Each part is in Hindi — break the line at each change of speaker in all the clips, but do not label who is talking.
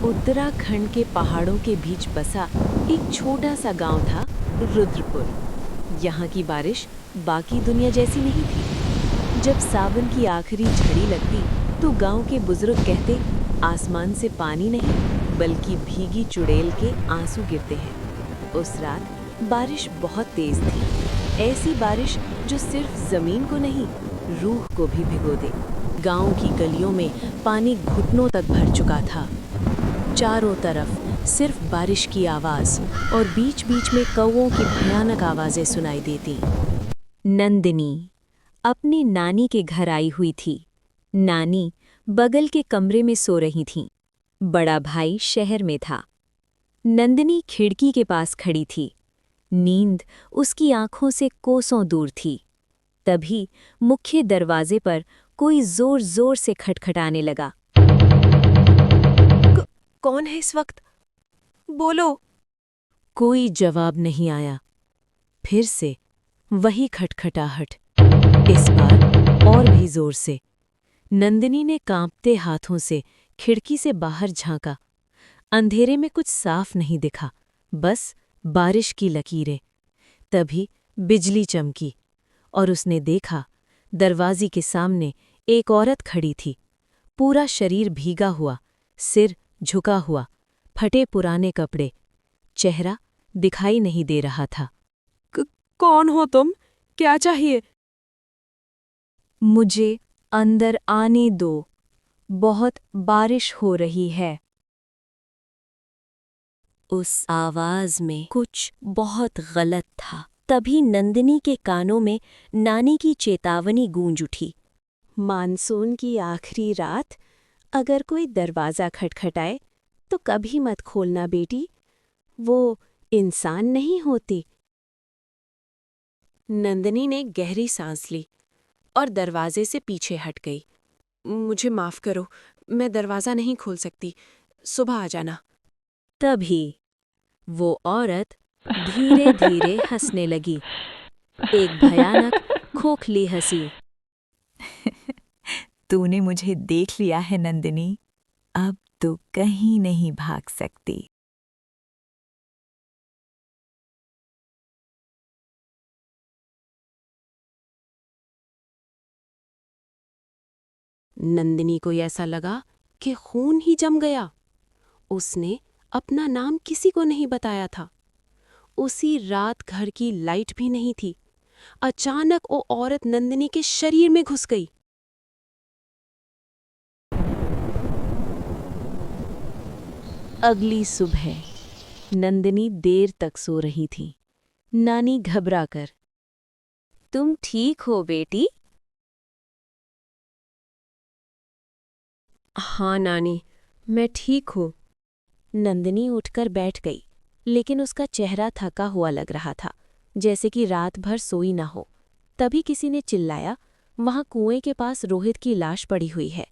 उत्तराखंड के पहाड़ों के बीच बसा एक छोटा सा गांव था, रुद्रपुर। यहाँ की बारिश बाकी दुनिया जैसी नहीं थी। जब सावन की आखिरी झड़ी लगती तो गांव के बुजुर्ग कहते, आसमान से पानी नहीं बल्कि भीगी चुड़ैल के आंसू गिरते हैं। उस रात बारिश बहुत तेज थी, ऐसी बारिश जो सिर्फ जमीन को नहीं, रूह को भी भिगो दे। गांव की गलियों में पानी घुटनों तक भर चुका था। चारों तरफ सिर्फ बारिश की आवाज और बीच बीच में कौवों की भयानक आवाजें सुनाई देती। नंदिनी अपनी नानी के घर आई हुई थी। नानी बगल के कमरे में सो रही थीं। बड़ा भाई शहर में था। नंदिनी खिड़की के पास खड़ी थी। नींद उसकी आंखों से कोसों दूर थी। तभी मुख्य दरवाजे पर कोई जोर जोर से खटखटाने लगा।
कौन है इस वक्त? बोलो।
कोई जवाब नहीं आया। फिर से वही खटखटाहट, इस बार और भी जोर से। नंदिनी ने कांपते हाथों से खिड़की से बाहर झांका। अंधेरे में कुछ साफ नहीं दिखा, बस बारिश की लकीरें। तभी बिजली चमकी और उसने देखा, दरवाजे के सामने एक औरत खड़ी थी। पूरा शरीर भीगा हुआ, सिर झुका हुआ, फटे पुराने कपड़े, चेहरा दिखाई नहीं दे रहा था।
कौन हो तुम? क्या चाहिए?
मुझे अंदर आने दो, बहुत बारिश हो रही है। उस आवाज में कुछ बहुत गलत था। तभी नंदिनी के कानों में नानी की चेतावनी गूंज उठी। मानसून की आखिरी रात, अगर कोई दरवाज़ा खटखटाए तो कभी मत खोलना बेटी, वो इंसान नहीं होती।
नंदिनी ने गहरी सांस ली और दरवाजे से पीछे हट गई। मुझे माफ करो, मैं दरवाज़ा नहीं खोल सकती, सुबह आ जाना।
तभी वो औरत धीरे धीरे हंसने लगी, एक भयानक खोखली हंसी।
तूने मुझे देख लिया है नंदिनी, अब तो कहीं नहीं भाग सकती।
नंदिनी को ऐसा लगा कि खून ही जम गया। उसने अपना नाम किसी को नहीं बताया था। उसी रात घर की लाइट भी नहीं थी। अचानक वो औरत नंदिनी के शरीर में घुस गई।
अगली सुबह नंदिनी देर तक सो रही थी। नानी घबराकर, तुम ठीक हो बेटी?
हाँ नानी, मैं ठीक हूँ।
नंदिनी उठकर बैठ गई, लेकिन उसका चेहरा थका हुआ लग रहा था, जैसे कि रात भर सोई ना हो। तभी किसी ने चिल्लाया, वहां कुएं के पास रोहित की लाश पड़ी हुई है।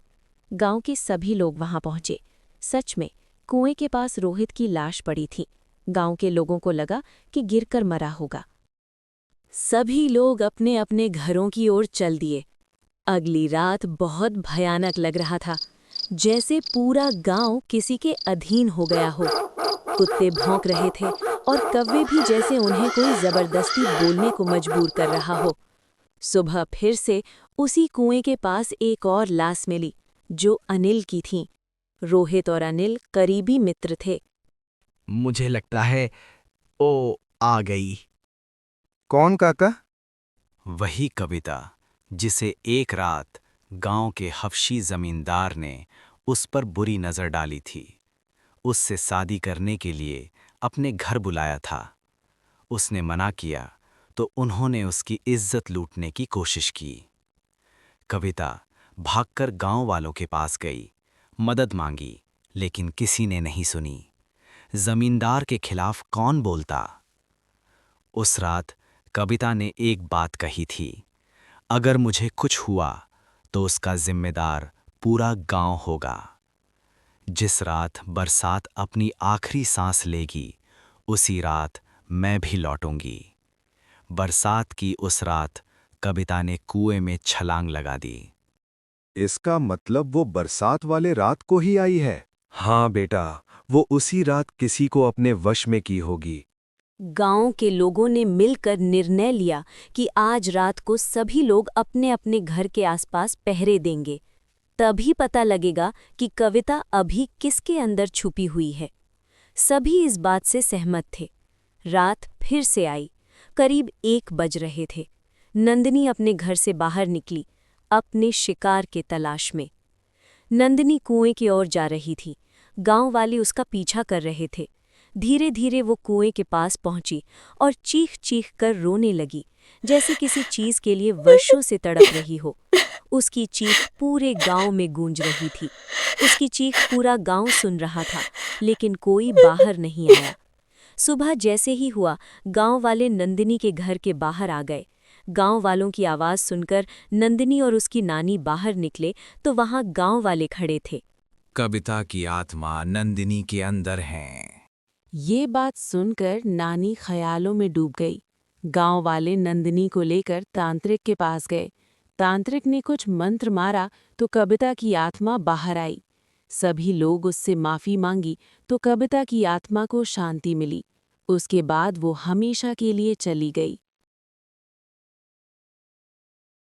गांव के सभी लोग वहां पहुंचे। सच में कुएं के पास रोहित की लाश पड़ी थी। गांव के लोगों को लगा कि गिरकर मरा होगा। सभी लोग अपने अपने घरों की ओर चल दिए। अगली रात बहुत भयानक लग रहा था, जैसे पूरा गांव किसी के अधीन हो गया हो। कुत्ते भौंक रहे थे और कौवे भी जैसे उन्हें कोई जबरदस्ती बोलने को मजबूर कर रहा हो। सुबह फिर से उसी कुएं के पास एक और लाश मिली, जो अनिल की थी। रोहित और अनिल करीबी मित्र थे।
मुझे लगता है ओ आ गई।
कौन काका?
वही कविता जिसे एक रात गांव के हफ्शी जमींदार ने उस पर बुरी नजर डाली थी। उससे शादी करने के लिए अपने घर बुलाया था। उसने मना किया तो उन्होंने उसकी इज्जत लूटने की कोशिश की। कविता भागकर गांव वालों के पास गई, मदद मांगी, लेकिन किसी ने नहीं सुनी। जमींदार के खिलाफ कौन बोलता? उस रात कविता ने एक बात कही थी, अगर मुझे कुछ हुआ तो उसका जिम्मेदार पूरा गांव होगा। जिस रात बरसात अपनी आखिरी सांस लेगी, उसी रात मैं भी लौटूंगी। बरसात की उस रात कविता ने कुएं में छलांग लगा दी।
इसका मतलब वो बरसात वाले रात को ही आई है। हाँ बेटा, वो उसी रात किसी को अपने वश में की होगी।
गांव के लोगों ने मिलकर निर्णय लिया कि आज रात को सभी लोग अपने अपने घर के आसपास पहरे देंगे। तभी पता लगेगा कि कविता अभी किसके अंदर छुपी हुई है। सभी इस बात से सहमत थे। रात फिर से आई। करीब 1 बज रहे थे। नंदिनी अपने घर से बाहर निकली, अपने शिकार के तलाश में। नंदिनी कुएं की ओर जा रही थी। गांव वाले उसका पीछा कर रहे थे। धीरे धीरे वो कुएं के पास पहुंची और चीख चीख कर रोने लगी, जैसे किसी चीज के लिए वर्षों से तड़प रही हो। उसकी चीख पूरे गांव में गूंज रही थी। उसकी चीख पूरा गांव सुन रहा था, लेकिन कोई बाहर नहीं आया। सुबह जैसे ही हुआ, गांव वाले नंदिनी के घर के बाहर आ गए। गांव वालों की आवाज सुनकर नंदिनी और उसकी नानी बाहर निकले तो वहां गांव वाले खड़े थे।
कविता की आत्मा नंदिनी के अंदर है।
ये बात सुनकर नानी ख्यालों में डूब गई। गांव वाले नंदिनी को लेकर तांत्रिक के पास गए। तांत्रिक ने कुछ मंत्र मारा तो कविता की आत्मा बाहर आई। सभी लोग उससे माफी मांगी तो कविता की आत्मा को शांति मिली। उसके बाद वो हमेशा के लिए चली गई।